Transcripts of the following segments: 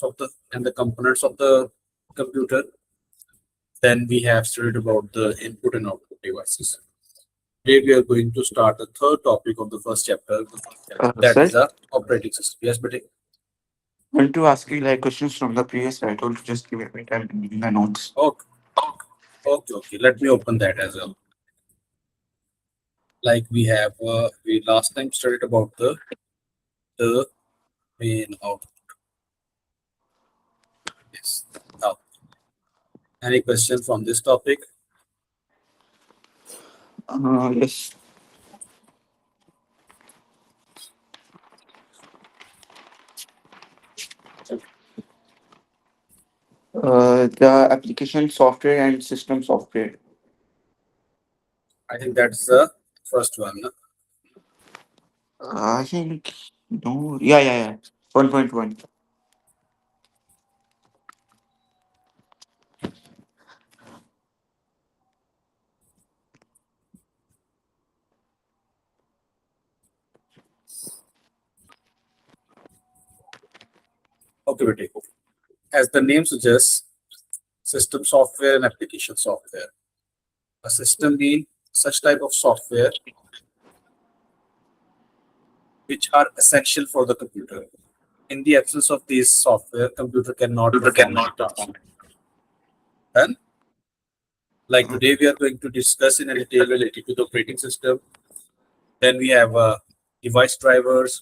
of the and the components of the computer. Then we have studied about the input and output devices. Today we are going to start the third topic of the first chapter. That Sir, is a operating system. Yes, but I want to ask you like questions from the previous. I told you just give me time in the notes. okay, okay. Let me open that as well. Like we last time studied about the main output. Yes. Now, any question from this topic? Yes. The application software and system software. I think that's the first one. No? I think no. Yeah. 1.1. Okay, we take. As the name suggests, system software and application software. A system being such type of software which are essential for the computer. In the absence of these software, computer cannot perform any task. And like today, we are going to discuss in a detail related to the operating system. Then we have device drivers.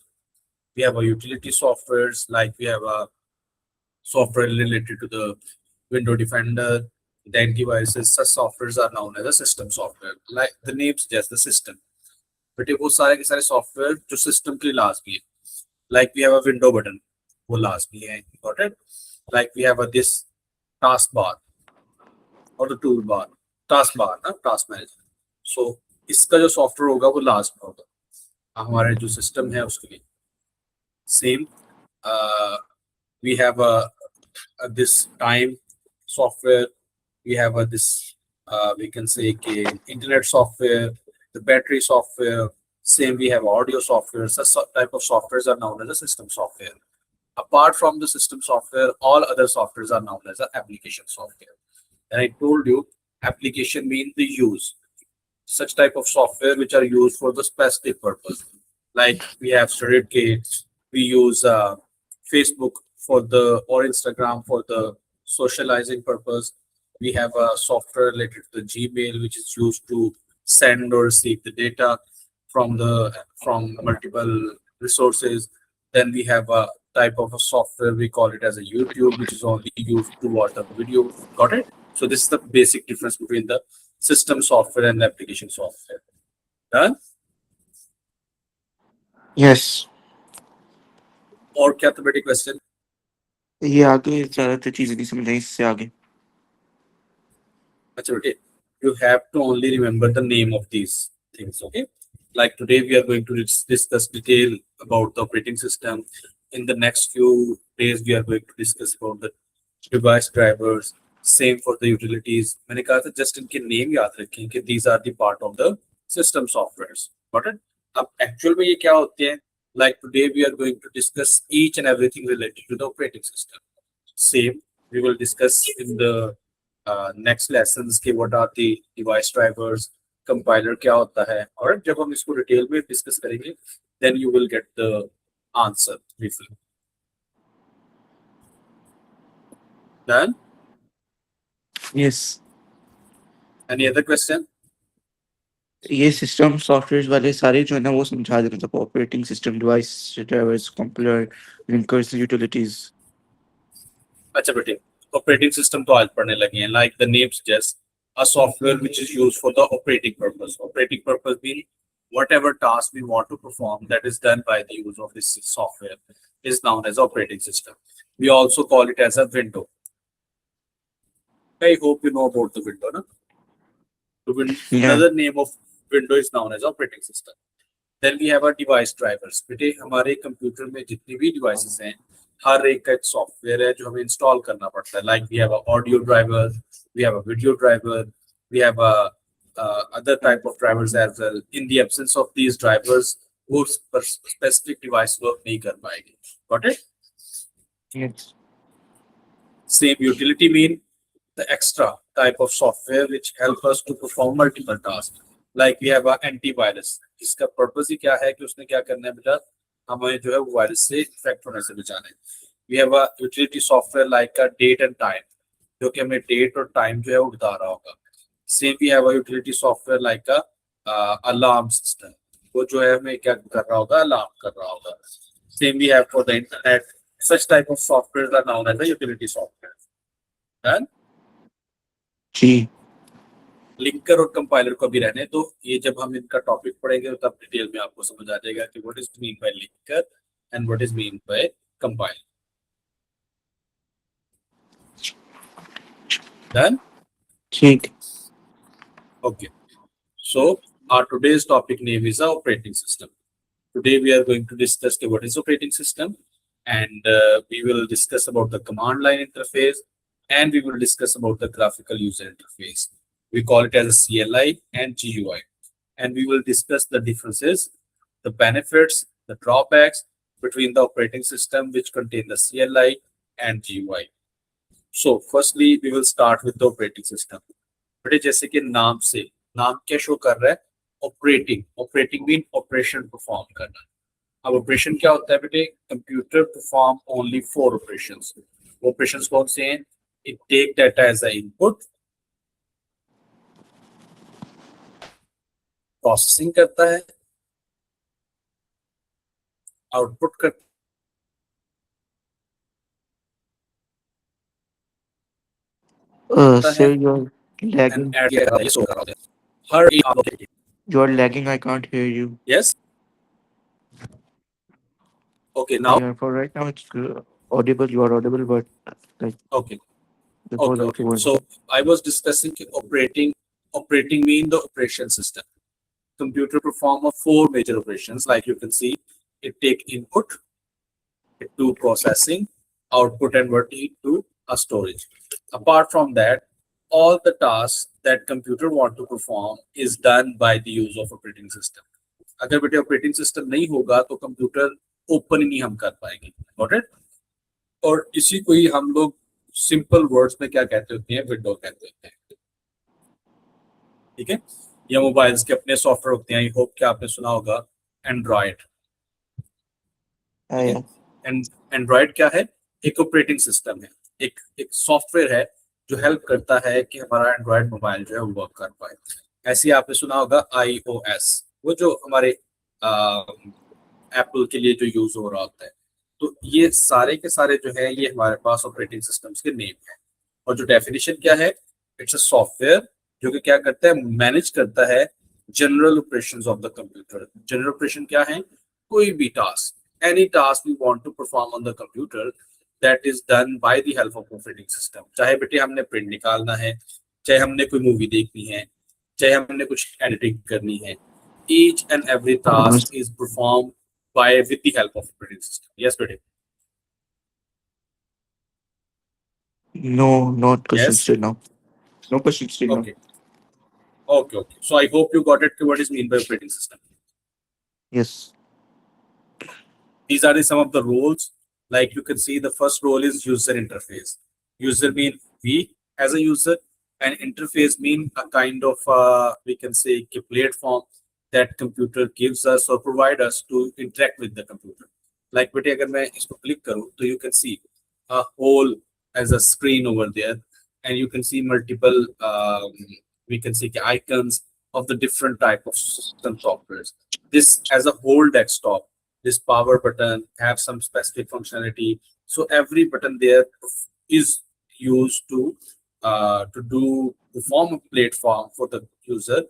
We have a utility softwares like we have a software related to the window defender, then devices. Such softwares are known as a system software. Like the name suggests, the system. बेटे वो सारे के सारे software जो system के लिए लाजमी है like we have a window button वो लाजमी है got it like we have a this task bar और द टूल बार ना टास्क मैनेजर सो इसका जो सॉफ्टवेयर होगा वो लाजमी होगा हमारे जो सिस्टम है उसके लिए same we have a this time software we have a this we can say internet software, the battery software. Same, we have audio software. Such type of softwares are known as a system software. Apart from the system software, all other softwares are known as a application software. And I told you, application means the use. Such type of software which are used for the specific purpose. Like we have studied case, we use Facebook for the or Instagram for the socializing purpose. We have a software related to the Gmail which is used to send or receive the data from multiple resources. Then we have a type of a software we call it as a YouTube, which is only used to watch the video. Got it? So this is the basic difference between the system software and the application software. Done? Yes. और क्या तो बेटी question ये आगे ज्यादातर चीजें नहीं समझ आई इससे आगे. अच्छा बेटे you have to only remember the name of these things, okay? Like today we are going to discuss detail about the operating system. In the next few days we are going to discuss about the device drivers. Same for the utilities. मैंने कहा था just इनके name याद रखें कि these are the part of the system softwares. Got it? अब actual में ये क्या होते हैं? Like today we are going to discuss each and everything related to the operating system. Same, we will discuss in the next lessons कि what are the device drivers, compiler क्या होता है और जब हम इसको डिटेल में डिस्कस करेंगे then you will get the answer briefly. Done? Yes. Any other question? ये सिस्टम सॉफ्टवेयर वाले सारे जो है ना वो समझा दे मतलब operating system device drivers compiler linkers utilities. अच्छा बेटे ऑपरेटिंग सिस्टम तो आज पढ़ने लगे हैं like the name suggests a software which is used for the operating purpose. Operating purpose means whatever task we want to perform that is done by the use of this software is known as operating system. We also call it as a window. I hope you know about the window, no? Yeah. Another name of window is known as operating system. Then we have our device drivers. बेटे हमारे computer में जितनी भी devices हैं हर एक का एक software है जो हमें इंस्टॉल करना पड़ता है like we have a audio driver we have a video driver we have a other type of drivers as well. In the absence of these drivers वो specific device work नहीं कर पाएगी. Got it? Yes. Same utility mean the extra type of software which help us to perform multiple tasks. Like we have a antivirus. इसका purpose ही क्या है कि उसने क्या करना है बेटा, हमें जो है वायरस से इन्फेक्ट होने से बचाना है. We have a utility software like a date and time, जो कि हमें डेट और टाइम जो है वो बता रहा होगा. Same we have a utility software like a alarm system, वो जो है हमें क्या कर रहा होगा, अलार्म कर रहा होगा. Same we have for the internet. Such type of software are known as the utility software. And जी. लिंकर और कंपाइलर को भी रहने तो ये जब हम इनका टॉपिक पढ़ेंगे तब डिटेल में आपको समझ आ जाएगा कि what is mean by linker and what is mean by compiler. Done. ठीक. Okay. So our today's topic name is a operating system. Today we are going to discuss what is operating system, and we will discuss about the command line interface, and we will discuss about the graphical user interface. We call it as a CLI and GUI, and we will discuss the differences, the benefits, the drawbacks between the operating system which contain the CLI and GUI. So firstly we will start with the operating system. बेटे जैसे कि नाम से नाम क्या show कर रहा है, operating. Operating mean operation perform करना. अब ऑपरेशन क्या होता है बेटे, computer perform only 4 operations. Operations कौन से हैं? It take data as a input, processing करता है, आउटपुट करता Sir, है you're एंड lagging. ऐड किया जाता है, ये शो कर रहा होता है हर एक operating. You're lagging. I can't hear you. Yes. Okay now. Yeah, for right now it's audible. You are audible, but like okay. before Okay, that okay. you weren't. So I was discussing operating mean the operation system. Computer perform of 4 major operations. Like you can see, it take input, it do processing, output and what it to a storage. Apart from that, all the tasks that computer want to perform is done by the use of operating system. अगर बेटे operating system नहीं होगा तो computer open ही नहीं हम कर पाएंगे. Got it? और इसी को ही हम लोग सिंपल वर्ड्स में क्या कहते होते हैं, विंडो कहते होते हैं. ठीक है. या मोबाइल्स के अपने सॉफ्टवेयर होते हैं. आई होप कि आपने सुना होगा एंड्रॉयड. Yeah. एंड्रॉयड क्या है? एक ऑपरेटिंग सिस्टम है, एक सॉफ्टवेयर है जो हेल्प करता है कि हमारा एंड्रॉयड मोबाइल जो है वो वर्क कर पाए. ऐसे ही आपने सुना होगा iOS, वो जो हमारे एप्पल के लिए जो यूज हो रहा होता है. तो ये सारे के सारे जो है ये हमारे पास ऑपरेटिंग सिस्टम्स के नेम है. और जो डेफिनेशन क्या है, इट्स अ सॉफ्टवेयर जो कि क्या करता है, मैनेज करता है general operations of the computer. General operation क्या है? कोई भी task, any task we want to perform on the computer, that is done by the help of operating system. चाहे बेटे हमने प्रिंट निकालना है, चाहे हमने कोई मूवी देखनी है, चाहे हमने कुछ एडिटिंग करनी है, each and every task is performed by with the help of operating system. Yes बेटे. No, not questions Yes. till now. No questions till now. Okay. Okay. So I hope you got it. What is mean by operating system? Yes. These are some of the roles. Like you can see, the first role is user interface. User mean we as a user, and interface mean a kind of we can say a platform that computer gives us or provide us to interact with the computer. Like बेटे अगर मैं इसको click करूँ तो you can see a whole as a screen over there, and you can see multiple we can see icons of the different type of system softwares. This as a whole desktop, this power button have some specific functionality. So every button there is used to perform a platform for the user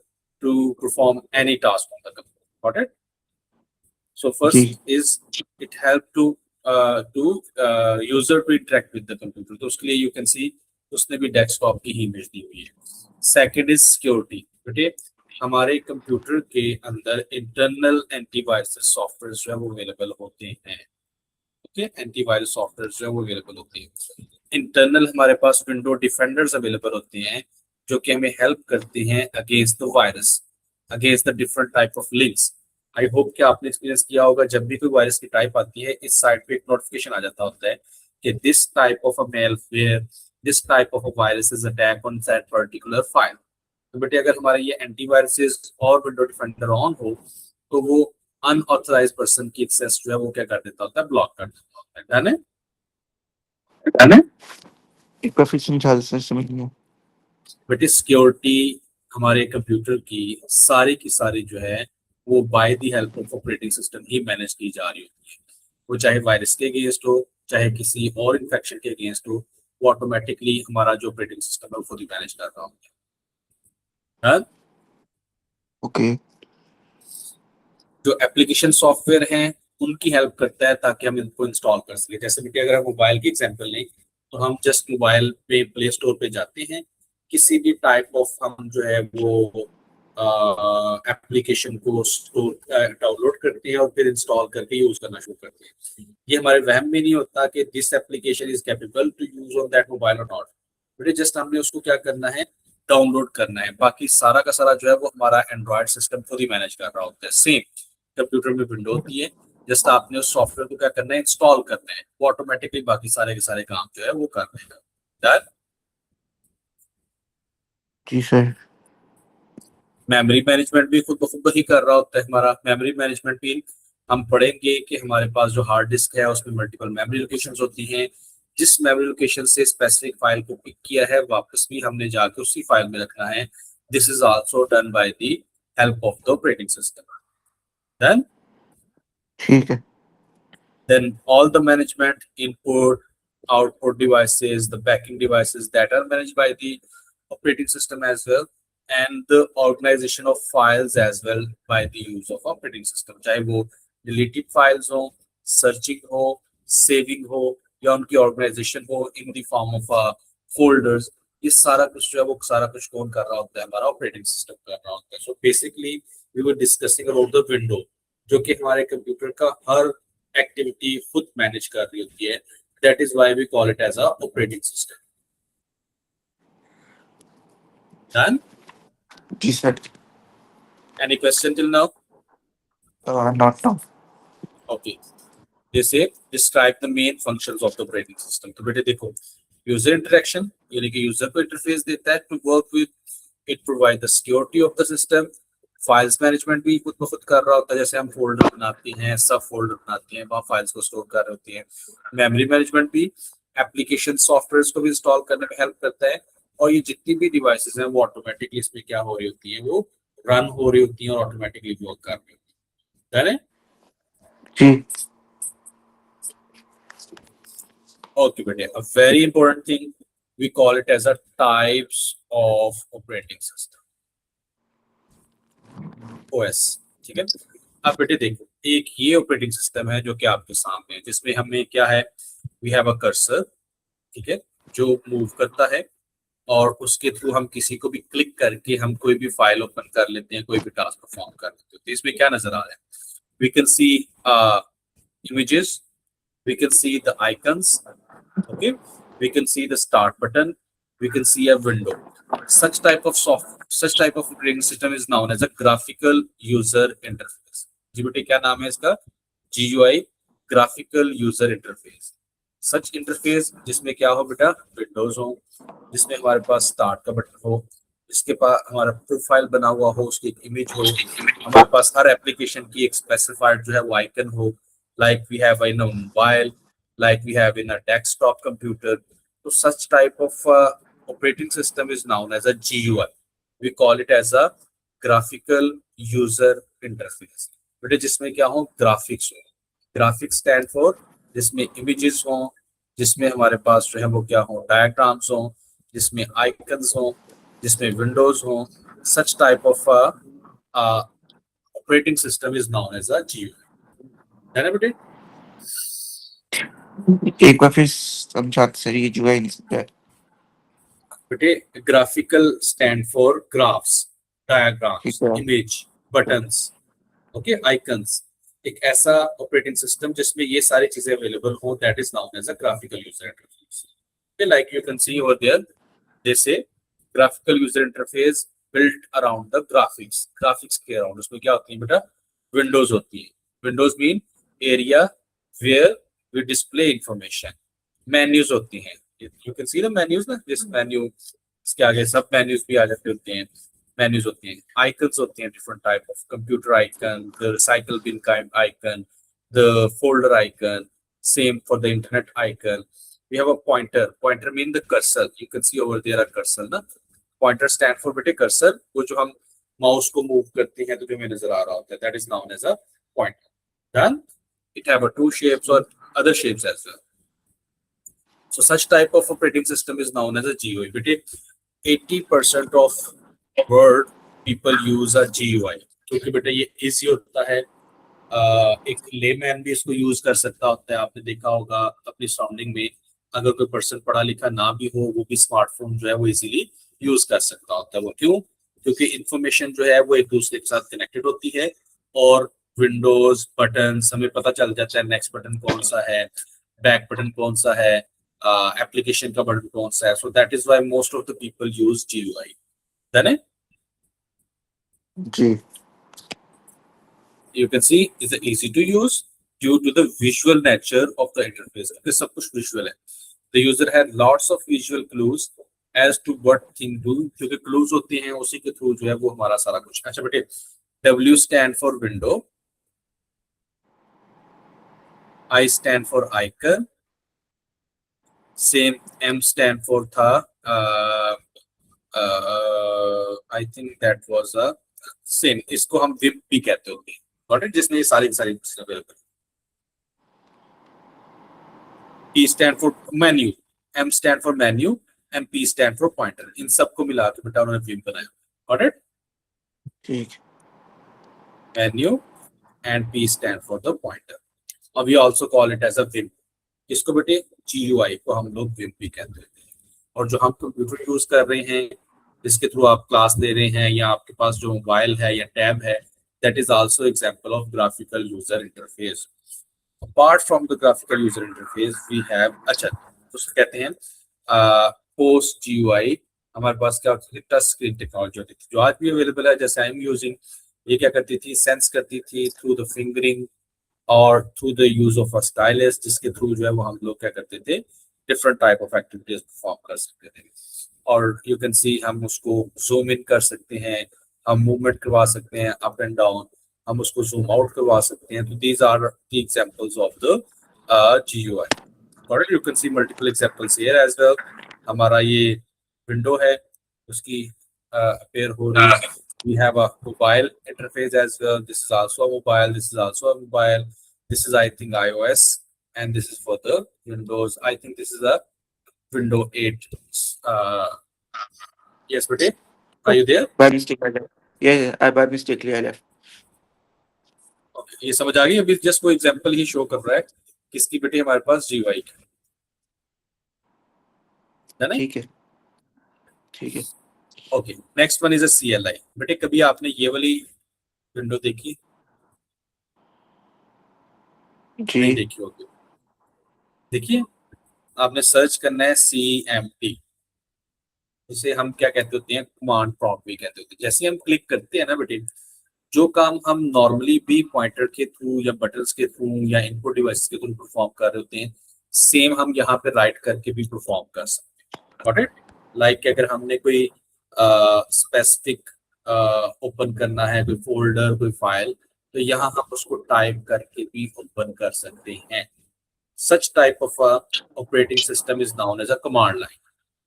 to perform any task on the computer. Got it? So first ji. is it help to user to interact with the computer. तो उसके लिए you can see उसने भी desktop की ही image दी हुई है. Second is security. बेटे हमारे कंप्यूटर के अंदर इंटरनल एंटीवायरस सॉफ्टवेयर जो है वो अवेलेबल होते हैं. ओके, एंटीवायरस सॉफ्टवेयर जो है वो अवेलेबल होते हैं. इंटरनल हमारे पास विंडो डिफेंडर्स अवेलेबल होते हैं जो कि हमें हेल्प करते हैं against the virus, against the different type of links. I hope कि आपने एक्सपीरियंस किया होगा, जब भी कोई वायरस की टाइप आती है इस साइड पे एक नोटिफिकेशन आ जाता होता है कि this type of a malware, this type of a virus is attack on that particular file. तो बेटे अगर हमारे ये एंटीवायरसेस और विंडो डिफेंडर ऑन हो तो वो अनऑथराइज्ड पर्सन की एक्सेस जो है वो क्या कर देता होता है, ब्लॉक कर देता होता है। डन है? डन है? एक बार फिर समझा दो सर, समझ नहीं आया। बेटे सिक्योरिटी हमारे कंप्यूटर की सारी जो है वो by the help of operating system he manage की जा रही होती है। वो चाहे वायरस के अगेंस्ट हो, चाहे किसी और इन्फेक्शन के अगेंस्ट हो, वो ऑटोमेटिकली हमारा जो ऑपरेटिंग सिस्टम है वो खुद ही मैनेज कर रहा होता है। हाँ? ओके। जो एप्लीकेशन सॉफ्टवेयर हैं उनकी हेल्प करता है ताकि हम इनको इंस्टॉल कर सके। जैसे बेटे अगर हम मोबाइल की एग्जांपल लें तो हम जस्ट मोबाइल पे प्ले स्टोर पे जाते हैं, किसी भी टाइप ऑफ हम जो है वो एप्लीकेशन को डाउनलोड करते हैं और फिर इंस्टॉल करके यूज करना शुरू करते हैं। ये हमारे वहम में नहीं होता कि this application is capable to use on that mobile और नॉट। बेटे जस्ट हमने उसको क्या करना है, डाउनलोड करना है। बाकी सारा का सारा जो है वो हमारा एंड्रॉयड सिस्टम खुद ही मैनेज कर रहा होता है। सेम कंप्यूटर में विंडो होती है, जस्ट आपने उस सॉफ्टवेयर को क्या करना है, इंस्टॉल करना है, वो ऑटोमेटिकली बाकी सारे के सारे काम जो है वो कर देगा। डन? जी सर। मेमोरी मैनेजमेंट भी खुद ब खुद ही कर रहा होता है हमारा। मेमोरी मैनेजमेंट भी हम पढ़ेंगे कि हमारे पास जो हार्ड डिस्क है उसमें मल्टीपल मेमोरी लोकेशंस होती हैं। जिस मेमोरी लोकेशन से स्पेसिफिक फाइल को पिक किया है वापस भी हमने जाके उसी फाइल में रखना है। This is also done by the help of the operating system. Done? ठीक है। Then all the management, input, output devices, the backing devices that are managed by the operating system as well, and the organization of files as well by the use of operating system. चाहे वो deleted files हो, searching हो, saving हो, या उनकी organization हो in the form of folders, ये सारा कुछ जो है वो सारा कुछ कौन कर रहा होता है, हमारा ऑपरेटिंग सिस्टम कर रहा होता है। So basically we were discussing about the window, जो कि हमारे कंप्यूटर का हर एक्टिविटी खुद मैनेज कर रही होती है। That is why we call it as a operating system. Done? जी sir. Any question till now? Not now. Okay, जैसे describe the main functions of the operating system. तो बेटे देखो, यूजर इंटरेक्शन यानी कि यूजर को इंटरफेस देता है to work with, it provide the security of the system. Files management भी खुद ब खुद कर रहा होता है, जैसे हम फोल्डर बनाते हैं, सब फोल्डर बनाते हैं, वहाँ फाइल्स को स्टोर कर रही होती है। मेमोरी मैनेजमेंट भी एप्लीकेशन सॉफ्टवेयर को भी इंस्टॉल करने में हेल्प करता है। और ये जितनी भी डिवाइसेस हैं वो ऑटोमेटिकली इसमें क्या हो रही होती है, वो रन हो रही होती है और ऑटोमेटिकली वर्क कर रही होती है। जी। Okay, but a very important thing, we call it as a types of operating system, OS। ठीक है? अब बेटे देखो, एक ये ऑपरेटिंग सिस्टम है जो कि आपके सामने है, जिसमें हमें क्या है, वी हैव अ कर्सर, ठीक है, जो मूव करता है और उसके थ्रू हम किसी को भी क्लिक करके हम कोई भी फाइल ओपन कर लेते हैं, कोई भी टास्क परफॉर्म कर लेते हैं। तो इसमें क्या नजर आ रहा है, we can see images, we can see the icons, okay, we can see the start button, we can see a window. Such type of operating system is known as a graphical user interface। GUI क्या नाम है इसका? GUI, graphical user interface। सच interface जिसमें क्या हो बेटा, Windows हो, जिसमें हमारे पास स्टार्ट का बटन हो, जिसके पास हमारा प्रोफाइल बना हुआ हो, उसकी एक इमेज हो, हमारे पास हर एप्लीकेशन की एक स्पेसिफाइड जो है वो आइकन हो, like we have in a mobile, like we have in a desktop computer। So such type of operating system is known as a GUI। We call it as a graphical user interface। बेटे जिसमें क्या हो, graphics हो, graphics stand for जिसमें images हो, जिसमें हमारे पास जो है वो क्या हो, डायग्राम्स हो, जिसमें आइकन्स हो, जिसमें विंडोज हो। Such type of operating system is known as a GUI। है ना बेटे? एक बार फिर समझाते सर, ये जुआ ही नहीं समझा। बेटे graphical stand for graphs, diagrams, ठीक है। Image, buttons, okay, icons. एक ऐसा ऑपरेटिंग सिस्टम जिसमें ये सारी चीजें अवेलेबल हो, that is known as a graphical user interface. Like you can see over there, they say graphical user interface built around the graphics. Graphics के around उसमें क्या होती है बेटा, विंडोज होती है। Windows mean area where we display information, menus होती हैं, you can see the menus ना, दिस मेन्यू, इसके आगे सब मेन्यूज भी आ जाते होते हैं, मेन्यूज होती हैं, आइकन्स होती हैं, different type of computer icon, the recycle bin icon, the folder icon, same for the internet icon. We have a pointer mean the cursor, you can see over there a cursor ना, pointer stand for बेटे cursor, वो जो हम mouse को move करते हैं तो जो हमें नजर आ रहा होता है, that is known as a pointer. Done. It have a two shapes or other shapes as well. So such type of operating system is known as a GUI. बेटे 80% of world people use a GUI, क्योंकि बेटे ये easy होता है, एक layman भी इसको use कर सकता होता है। आपने देखा होगा अपनी सराउंडिंग में, अगर कोई पर्सन पढ़ा लिखा ना भी हो, वो भी स्मार्टफोन जो है वो इजीली यूज कर सकता होता है। वो क्यों? क्योंकि इंफॉर्मेशन जो है वो एक दूसरे के साथ कनेक्टेड होती है, और विंडोज बटन हमें पता चल जाता है नेक्स्ट बटन कौन सा है, बैक बटन कौन सा है, एप्लीकेशन का बटन कौन सा है। So that is why most of the people use GUI। Then जी you can see is easy to use due to the visual nature of the interface, क्योंकि सब कुछ visual है। The user has lots of visual clues as to what thing do, क्योंकि clues होते हैं, उसी के थ्रू जो है वो हमारा सारा कुछ। अच्छा बेटे, W stand for window, I stand for icon, same M stand for था, I think that was a same, इसको हम विप भी कहते होते हैं, got it? जिसने ये सारी चीजें available. P stand for menu, M stand for menu, and P stand for pointer। इन सबको मिला के बेटा उन्होंने विप बनाया, got it? ठीक। Menu and P stand for the pointer, और we also call it as a WIMP। इसको बेटे GUI को हम लोग WIMP भी कहते हैं। और जो हम कंप्यूटर यूज कर रहे हैं, जिसके थ्रू आप क्लास ले रहे हैं, या आपके पास जो मोबाइल है या टैब है, that is also example of graphical user interface। Apart from the graphical user interface, we have, अच्छा तो उसको कहते हैं पोस्ट GUI। हमारे पास क्या होती है? टच स्क्रीन टेक्नोलॉजी होती थी, जो आज भी अवेलेबल है। जैसे आई एम यूजिंग, ये क्या करती थी? सेंस करती थी थ्रू द फिंगरिंग और through the use of a stylus, जिसके थ्रू जो है वो हम लोग क्या करते थे? Different type of activities perform कर सकते थे। और यू कैन सी हम उसको जूम इन कर सकते हैं, हम मूवमेंट करवा सकते हैं अप एंड डाउन, हम उसको जूम आउट करवा सकते हैं। तो these are the examples of the GUI। और you can see multiple examples here as well. हमारा ये विंडो है, उसकी अपीयर हो रही है। We have a mobile interface as well. This is also a mobile. This is also a mobile. This is, I think, iOS, and this is for the Windows. I think this is a Windows 8. Uh, yes, Bate, are you there? By mistake I left. Yeah, I by mistakenly I left. Okay, ये समझ आ गई? अभी just वो example ही show कर रहा है किसकी बेटे हमारे पास GUI है ना? ठीक है, ठीक है। Okay, next one is a CLI। बेटे कभी आपने ये वाली विंडो देखी? नहीं जी देखी होगी। देखिए, आपने सर्च करना है CMP, उसे हम क्या कहते होते हैं? कमांड प्रॉम्प्ट भी कहते होते हैं। जैसे हम क्लिक करते हैं ना बेटे, जो काम हम नॉर्मली भी पॉइंटर के थ्रू या बटन्स के थ्रू या इनपुट डिवाइस के थ्रू परफॉर्म कर रहे होते हैं, सेम हम यहाँ पे राइट करके भी परफॉर्म कर सकते हैं। Got it? लाइक अगर हमने कोई स्पेसिफिक ओपन करना है, कोई फोल्डर, कोई फाइल, तो यहाँ हम उसको टाइप करके भी ओपन कर सकते हैं। Such type of operating system is known as a command line.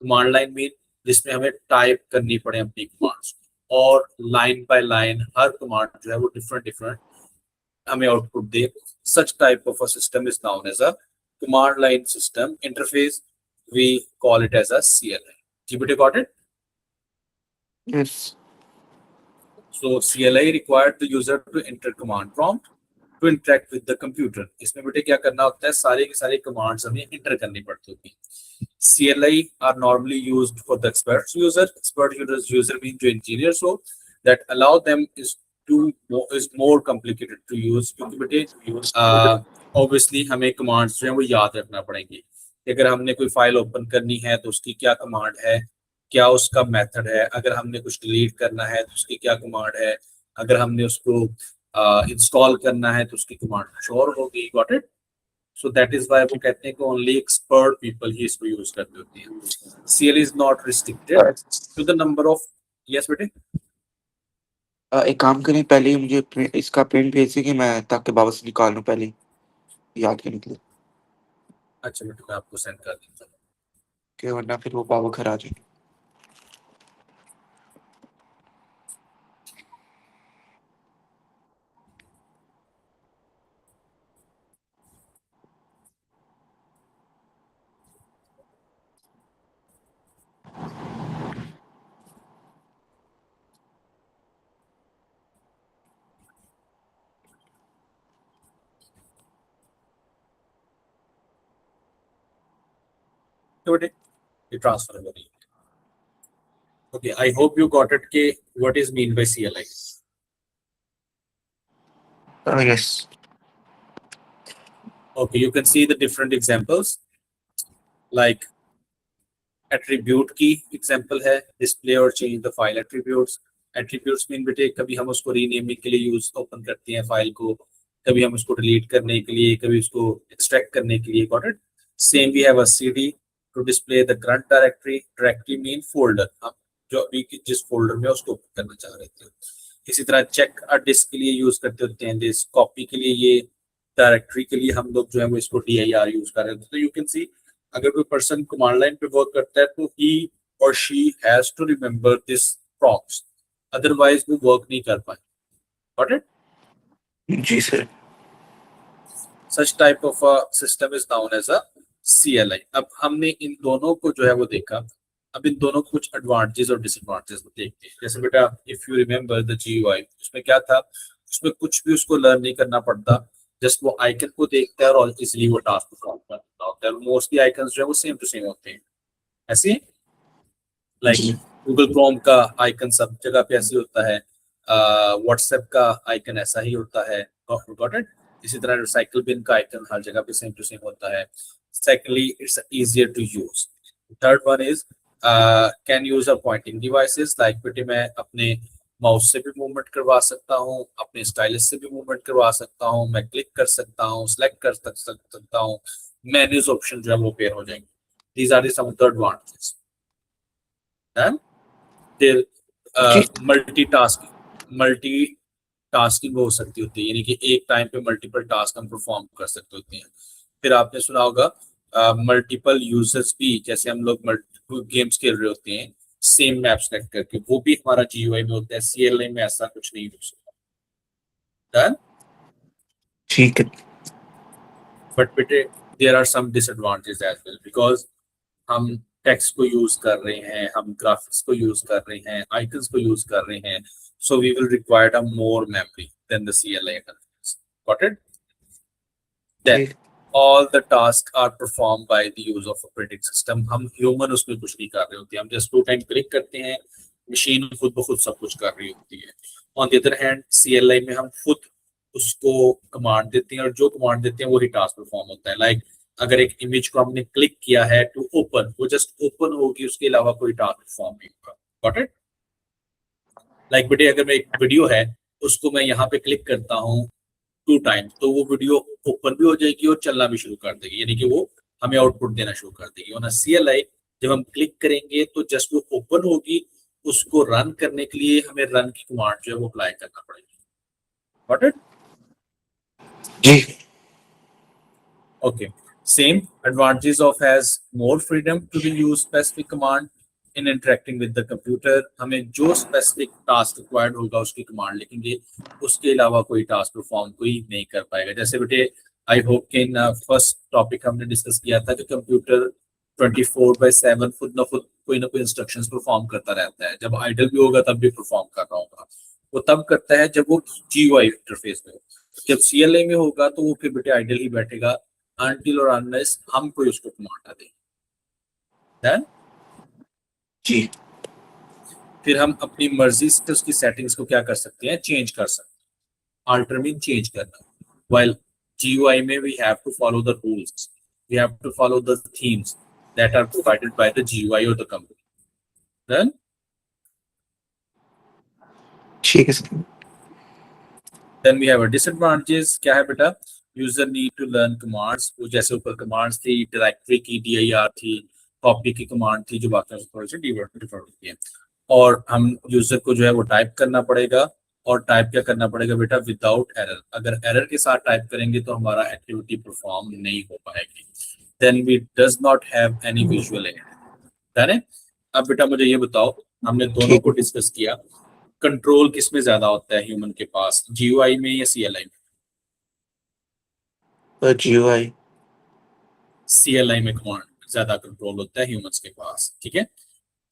Command line mean जिसमें हमें टाइप करनी पड़े अपनी कमांड्स, और लाइन बाय लाइन हर कमांड जो है वो डिफरेंट हमें आउटपुट दे। Such type of a system is known as a command line system interface. We call it as a CLI। GBT got it? Yes. So CLI required the user to enter command prompt to interact with the computer। इसमें बेटे क्या करना होता है? सारे के सारे commands हमें इंटर करनी पड़ती होती है। CLI are normally used for the expert user। Expert user means जो engineers हो, that allow them is more complicated to use, क्योंकि बेटे obviously हमें कमांड्स जो है वो याद रखना पड़ेंगे। अगर हमने कोई फाइल ओपन करनी है तो उसकी क्या कमांड है, क्या उसका मेथड है, अगर हमने कुछ डिलीट करना है तो उसकी क्या कमांड है, अगर हमने उसको इंस्टॉल करना है तो उसकी कमांड कुछ और होगी। Got it? So that is why वो कहते हैं कि only expert people ही इसको use करते होते हैं. CL is not restricted to the number of. Yes बेटे. एक काम करें, पहले ही मुझे इसका प्रिंट भेज दें कि मैं ताकि बाबा से निकाल लूं पहले याद करने के लिए, अच्छा बेटे मैं आपको सेंड कर देता हूँ. कि वरना फिर वो बाबा घर आ जाए. तो बेटे ये ट्रांसफर हो रही है. Okay, I hope you got it. Ke what is mean by CLI? Yes. Okay, you can see the different examples. Like attribute की example है display और change the file attributes. Attributes mean बेटे कभी हम उसको renaming के लिए use open करते हैं file को, कभी हम उसको delete करने के लिए, कभी उसको extract करने के लिए. Got it? Same we have a CD to display the current directory. Directory mean folder. हम जो अभी जिस folder में उसको open करना चाह रहे थे. इसी तरह check a disk के लिए use करते होते हैं this. Copy के लिए ये डायरेक्टरी के लिए हम लोग जो है वो इसको dir यूज कर रहे हैं. तो यू कैन सी अगर कोई पर्सन कमांड लाइन पे वर्क करता है तो ही और she has to remember this prompts, otherwise वो वर्क नहीं कर पाए. Got it? जी sir. Such type of a system is known as a CLI. अब हमने इन दोनों को जो है वो देखा. अब इन दोनों को कुछ एडवांटेजेस और डिसएडवांटेजेस देखते हैं. जैसे बेटा if you remember the GUI, उसमें क्या था, उसमें कुछ भी उसको लर्न नहीं करना पड़ता. जस्ट वो आइकन को देखता है और इजिली वो टास्क परफॉर्म करता होता है. मोस्टली आइकन्स जो है वो सेम टू सेम होते हैं. ऐसे लाइक गूगल क्रोम का आइकन सब जगह पे ऐसे होता है, व्हाट्सएप का आइकन ऐसा ही होता है. Got it? इसी तरह रिसाइकल बिन का आइकन हर जगह पे सेम टू सेम होता है. Secondly it's easier to use. Third one is can use a pointing devices. Like बेटे मैं अपने माउस से भी मूवमेंट करवा सकता हूँ, अपने स्टाइलस से भी मूवमेंट करवा सकता हूँ, मैं क्लिक कर सकता हूँ, सिलेक्ट कर सकता हूँ, मेन्यूज ऑप्शन जो है वो पेयर हो जाएंगे. These are the some of the advantages. Then there multitasking हो सकती होती है, यानी कि एक टाइम पे मल्टीपल टास्क हम परफॉर्म कर सकते होते हैं. फिर आपने सुना होगा मल्टीपल यूजर्स भी, जैसे हम लोग गेम्स खेल रहे होते हैं सेम मैप सेलेक्ट करके, वो भी हमारा GUI में होता है. CLI में ऐसा कुछ नहीं हो सकता. डन? ठीक है. बट बेटे there are some disadvantages as well, because हम टेक्स्ट को यूज कर रहे हैं, हम ग्राफिक्स को यूज कर रहे हैं, आइकन्स को यूज कर रहे हैं. So we will require a more memory than the CLI interface. Got it? Then all the tasks are performed by the use of operating system. हम ह्यूमन उसमें कुछ नहीं कर रहे होते हैं, हम जस्ट टू टाइम क्लिक करते हैं, मशीन खुद ब खुद सब कुछ कर रही होती है. On the other hand CLI में हम खुद उसको कमांड देते हैं और जो कमांड देते हैं वो ही टास्क परफॉर्म होता है. लाइक अगर एक इमेज को हमने क्लिक किया है टू ओपन, वो जस्ट ओपन होगी, उसके अलावा कोई टास्क परफॉर्म नहीं होगा. Got it? लाइक बेटे अगर मैं एक वीडियो है उसको मैं यहाँ पे क्लिक करता हूँ 2 टाइम, तो वो वीडियो ओपन भी हो जाएगी और चलना भी शुरू कर देगी, यानी कि वो हमें आउटपुट देना शुरू कर देगी. और CLI जब हम क्लिक करेंगे तो जस्ट वो ओपन होगी, उसको रन करने के लिए हमें रन की कमांड जो है वो अप्लाई करना पड़ेगी. Got it? जी. Okay. Same advantages of has more freedom to be use specific command in interacting with the computer. हमें जो specific task required होगा उसकी command लिखेंगे, उसके अलावा कोई task perform कोई नहीं कर पाएगा. जैसे बेटे I hope कि इन first topic हमने discuss किया था कि computer 24/7 खुद ना खुद कोई ना कोई instructions perform करता रहता है. जब idle भी होगा तब भी perform कर रहा होगा. वो तब करता है जब वो GUI interface में. जब CLI में होगा तो वो फिर बेटे idle ही बैठेगा until or unless हम कोई उसको कमांड ना दें. Then जी. फिर हम अपनी मर्जी से उसकी सेटिंग्स को क्या कर सकते हैं, चेंज कर सकते हैं. अल्टर मीन चेंज करना. While GUI में we have to follow the rules, we have to follow the themes that are provided by the GUI or the company. Then ठीक है sir. we have a disadvantages. क्या है बेटा? User need to learn commands, वो जैसे ऊपर commands थी, directory की dir थी, कॉपी की कमांड थी, जो बाकी थोड़े से डिफर होती है, और हम यूजर को जो है वो टाइप करना पड़ेगा, और टाइप क्या करना पड़ेगा बेटा, विदाउट एरर। अगर एरर के साथ टाइप करेंगे तो हमारा एक्टिविटी परफॉर्म नहीं हो पाएगी, then we does not have any visual aid, है। अब बेटा मुझे ये बताओ, हमने दोनों ठीक को डिस्कस किया, कंट्रोल किस में ज्यादा होता है ह्यूमन के पास, जीयूआई में या सीएलआई में? है GUI। सीएलआई में कमांड ज्यादा कंट्रोल होता है ह्यूमंस के पास, ठीक है,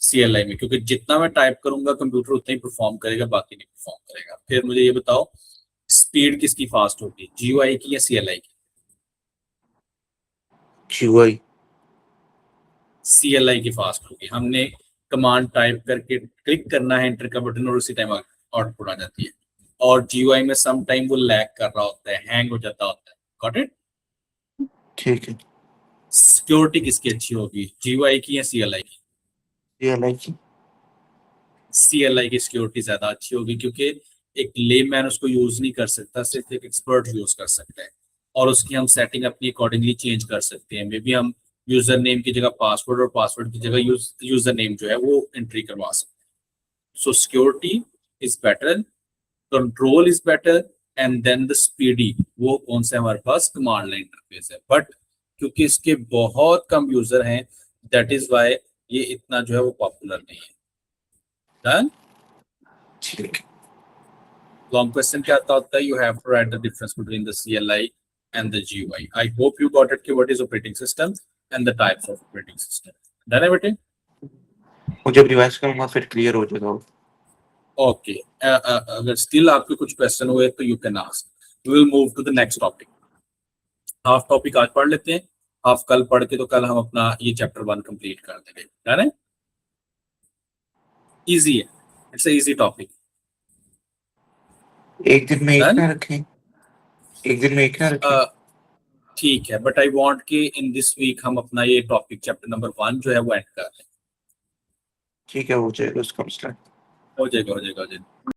सीएलआई में, क्योंकि जितना मैं टाइप करूंगा कंप्यूटर उतना ही परफॉर्म करेगा, बाकी नहीं परफॉर्म करेगा। फिर मुझे ये बताओ, स्पीड किसकी फास्ट होगी, जीयूआई की या सीएलआई की? GUI। सीएलआई की फास्ट होगी। हमने कमांड टाइप करके क्लिक करना है एंटर का बटन, और उसी टाइम आउटपुट आ जाती है। और जीयूआई में सम टाइम वो लैग कर रहा होता है, हैंग हो जाता होता है। Got it? ठीक है। सिक्योरिटी किसकी अच्छी होगी, जीयूआई की या सीएलआई की? CLI की। सीएलआई की सिक्योरिटी ज्यादा अच्छी होगी, क्योंकि एक लेमैन उसको यूज नहीं कर सकता, सिर्फ एक एक्सपर्ट यूज कर सकता है, और उसकी हम सेटिंग अपनी अकॉर्डिंगली चेंज कर सकते हैं। मे बी हम यूजर नेम की जगह पासवर्ड, और पासवर्ड की जगह यूजर नेम जो है वो एंट्री करवा सकते हैं। So security is better, control is better, and then the speedy, वो कौन सा हमारे पास, कमांड लाइन इंटरफेस है। बट क्योंकि इसके बहुत कम यूजर हैं, दैट इज वाई ये इतना जो है वो पॉपुलर नहीं है। डन? ठीक है। लॉन्ग क्वेश्चन क्या आता होता है, you have to write the difference between the CLI and the GUI. I hope you got it कि what is operating system and the types of operating system. Done है बेटे? और जब रिवाइज करूंगा फिर क्लियर हो जाएगा वो। ओके, अगर स्टिल आपके कुछ क्वेश्चन हुए तो you can ask. We will move to the next topic. Half topic आज पढ़ लेते हैं, हाफ कल पढ़ के तो कल हम अपना ये चैप्टर 1 कंप्लीट कर देंगे। डन है? इजी है, इट्स अ इजी टॉपिक। एक दिन में एक डन? ना रखें। एक दिन में एक ना रखें। ठीक है, बट आई वांट कि इन दिस वीक हम अपना ये टॉपिक चैप्टर नंबर 1 जो है वो एंड कर लें। ठीक है, हो जाएगा उसका मसला। हो जाएगा, हो जाएगा, हो जाएगा।